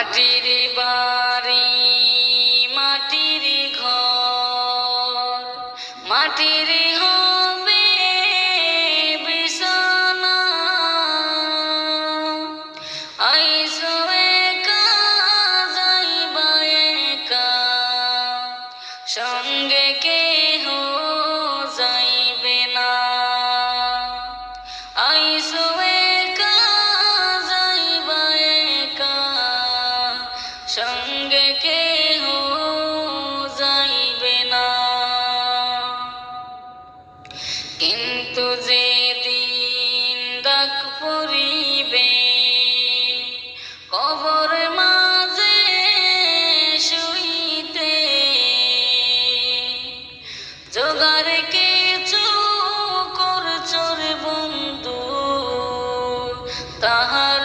মাটির বাড়ি মাটির ঘর, মাটির হবে বিছানা। আইসো একা যাইবা একা, সঙ্গে কেহ যাইবে না। আইসো একা যাইবা একা, সঙ্গে কেহ যাইবে না। কিন্তু যেদিন ডাক পড়িবে কবর মাঝে শুইতে, জোগাড় কিছু করছো রে বন্ধু, তাহার